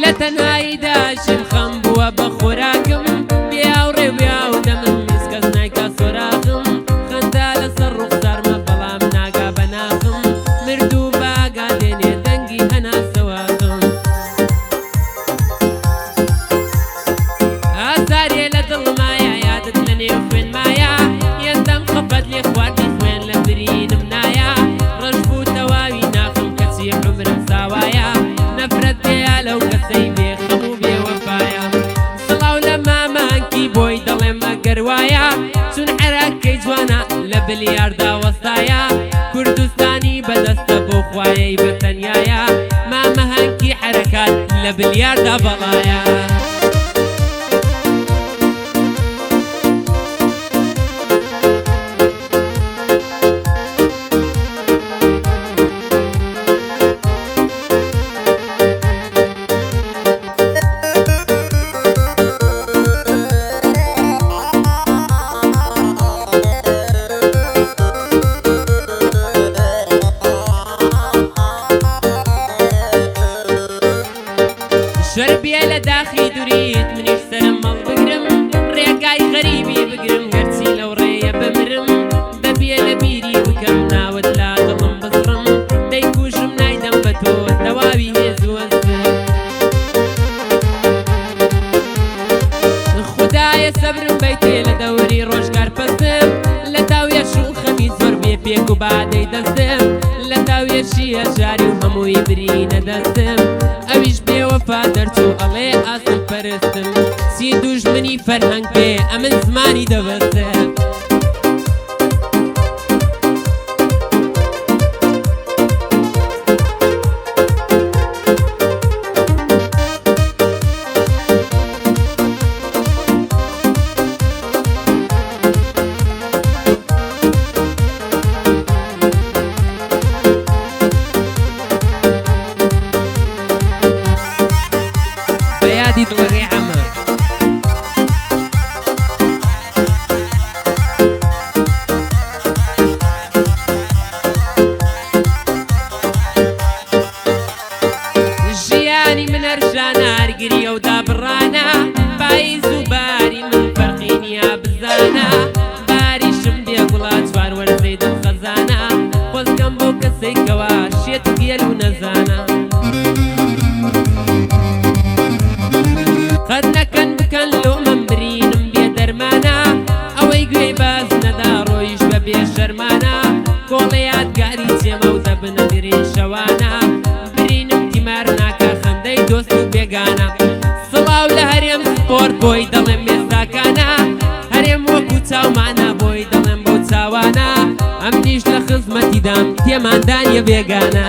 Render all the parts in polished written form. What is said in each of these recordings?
لە تەنهاییدا شم خەم بووە بە خۆراکم بیاوڕێ بیاو دەمم هیچ کەس نایکا سۆراقم خەندا لەسەر ڕوخسارمە بەڵام ناگا بە ناخم مردوو باگا دێنێ دەنگی هەناسەواقم ئازارێ لە دڵمایە یادت لە نێو خوێنمایە هێندەم خەفەت لێ خواردی خوێن لە برینم نایە ڕەش بوو تەواوی ناخم کەچی عومرم ساوایە نەفرەت دێیا لەو کەسەی بێخەم و بێوەفایە سڵاو لە مامانکی بۆی دەڵێم ئەگەر وایە چون عێراقەکەی جوانە لە بلیاردا وەستایە کوردستانی بەدەستە بۆ خوایەی بەتەنیایە مامە هەنگی حەرەکات لە بلیاردا بەڵایە شربیە لە داخی دووریت منیش سەرم مەڵ بگرم ڕێگای غەریبی بگرم هەرچی لەو ڕێیە بمرم دەبیە لە بیری بکەم ناوت لا دڵم بسڕم دەیکوژم نایدەم بە تۆ تەواوی هێزوەزم خودایە سەبرم بیتێ لە دەوری ڕۆژگار پەستم لە تاوێش و خەمی زۆر بێ پێک و بادەی دەستم لە تاوێشی هەژاری و هەمووی برینە دەستم ئەویش بێوەفا دەرچوو ئەڵێ ئاسم پەرستم سی دوژمنی فەرهەنگ پێ ئەمن زمانی دەبەستم بەیادی دڵڕێ ئەمە ژیانی من هەرژانە هەرگریە و دابڕانە پاییز و باری من فەرقی نییە بزانە باریشم بێگوڵا چوار وەرزەی دڵ خەزانە خۆزگەم بۆ کەسەی کەوا شێت گێل و نەزانە قەت نەکەن بکەن لۆمەم برینم بێ دەرمانە ئەوەی گوێی باز نەدا ڕۆیش بە بێشەرمانە کۆڵە یادگاری جێمە و دەبنە درێژەوانە برینم تیمار ناکە خەندەی دۆست و بێگانە سڵاو لە هەرێم سپۆرت بۆی دەڵێم مێستاکانە هەرێم وەکو چاومانە بۆی دەڵێم بۆ چاوانە ئەم نیش لە خزمەتیدام تێماندانیە بێگانە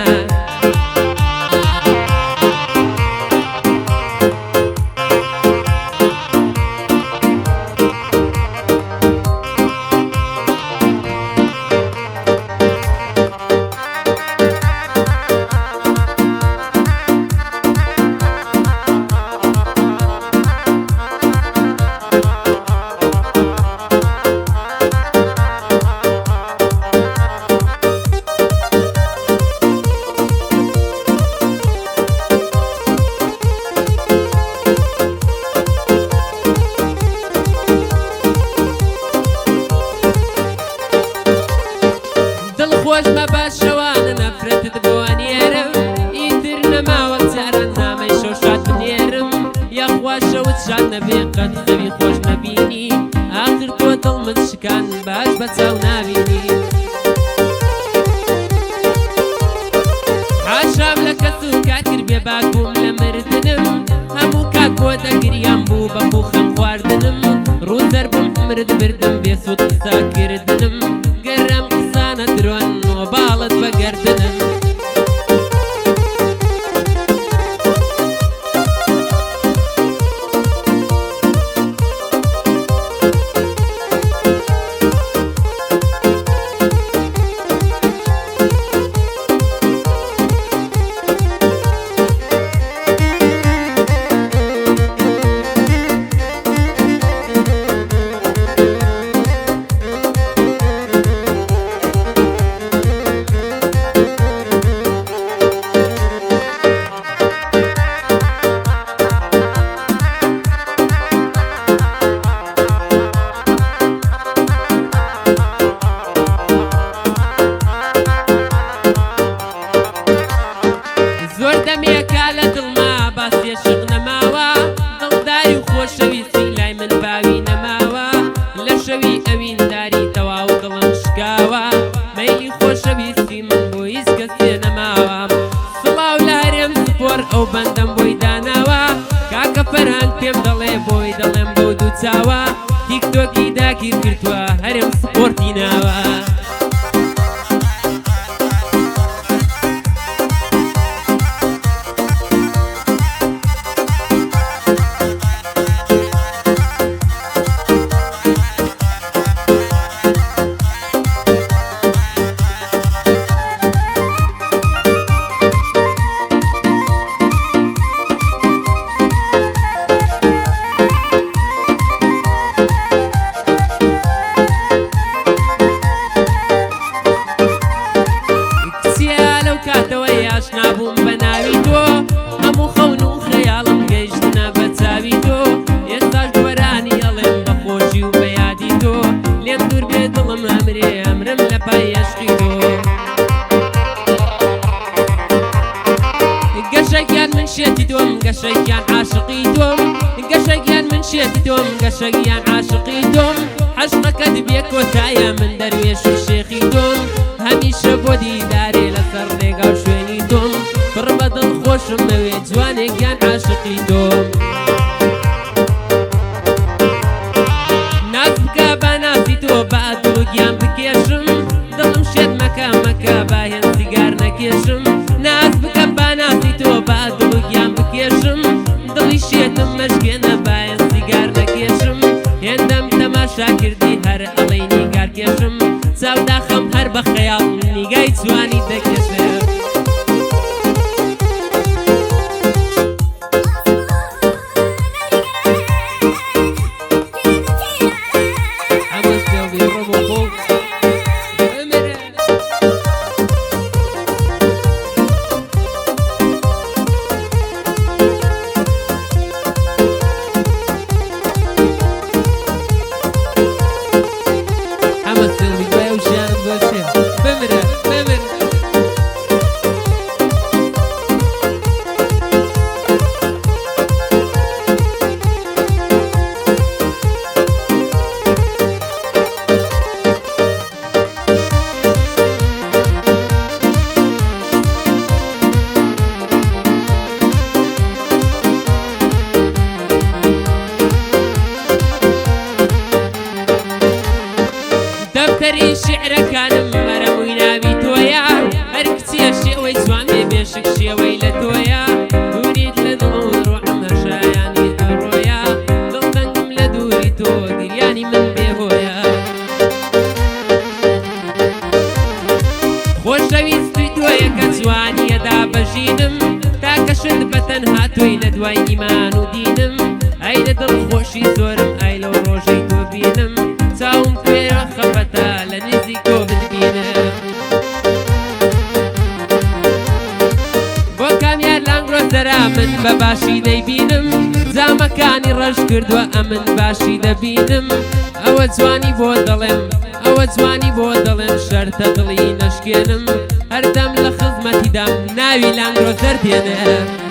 خۆش مە باشەوانە نەفرەتت بۆوانێرم ئیتر نەماوە جاران نامەی شەوشات بنێرم یاخوا شەوت شاد نەبێ قەت زەوی خۆش نەبینی ئاخر تۆ دڵمت شکان باش بە چاو نابینی حاشام لە کەس و کاتر بێ باکوم لە مردنم هەموو کات بۆ دەگریان بوو بە خوخەم خواردنم ڕوو زەربم مرد بردم بێ سوود قساکردنم گەرەم قسانە درۆن باڵت بەگەردنم پێم دەڵێ بۆی دەڵێم بۆ دوو چاوە تیکتۆکی داگیر کردووە هەرێم سپۆرتی ناوە نابووم بە ناوی تۆ هەموو خەون و خەیاڵم گەیشتنە بە چاوی تۆ ئێستاش وەرانی ئەڵێم بە خۆشی و بە یادی تۆ لێم دوور بێ دڵم ئەمرێ ئەمرم لە پای عەشقی تۆ گەشەکیان من شێتی تۆم گەشەکیان عاشقی تۆم گەشەکیان من شێتی تۆم گەشەکیان عاشقی تۆم عەشقەکەت بێ کۆتایە من دەروێش و شێخی تۆم هەمیشە بۆ دیدارێ لەسەر ڕێگا و شوێنی تۆم پڕ بە دڵخۆشم نەوێ جوانێکیان عاشقی تۆم ناز بکە بە نازی تۆ بە ئەدڵگیان بکێشم دڵم شێت مەکە مەکە با هێن سیگار نەکێشم ناز بکە بە نازی تۆ بە ئەدڵگیان بکێشم دڵی شێتم مەشکێنە با هێن سیگار نەکێشم هێندەم تەماشا کردی هەر ئەڵەی نیگار کێشم چاوداخەم هەر بە خەیاڵ نیگای جوانی دەکێشێ دەفتەری شیعرەکانم مەرەمووی ناوی تۆیە هەر کچیە شێوەی جوان بێ بێشک شێوەی لە تۆیە دووریت لە دڵ و ڕۆحم هەشایانی دڵڕۆیە دڵتەنگم لە دووری تۆ گریانی من بێهۆیە خۆشەویستی تۆیە کە جوانیەدا بەژینم تاکەشت بە تەنها تۆی لە دوای ئیمان و دینم ئەی لە دڵخۆشی زۆرم ئەی لەو ڕۆژەی تۆ بینم چاوم کوێرە خەفەتە لە نزیک تۆ بتبینم بۆ کامیار لانگرۆزەرا من بە باشی دەیبینم جامەکانی ڕەش کردووە ئەمن باشی دەبینم ئەوە جوانی بۆ دەڵێم ئەوە جوانی بۆ دەڵێم شەرتە دڵی نەشکێنم هەردەم لە خزمەتیدام ناوی لانگرۆزەر دێنێ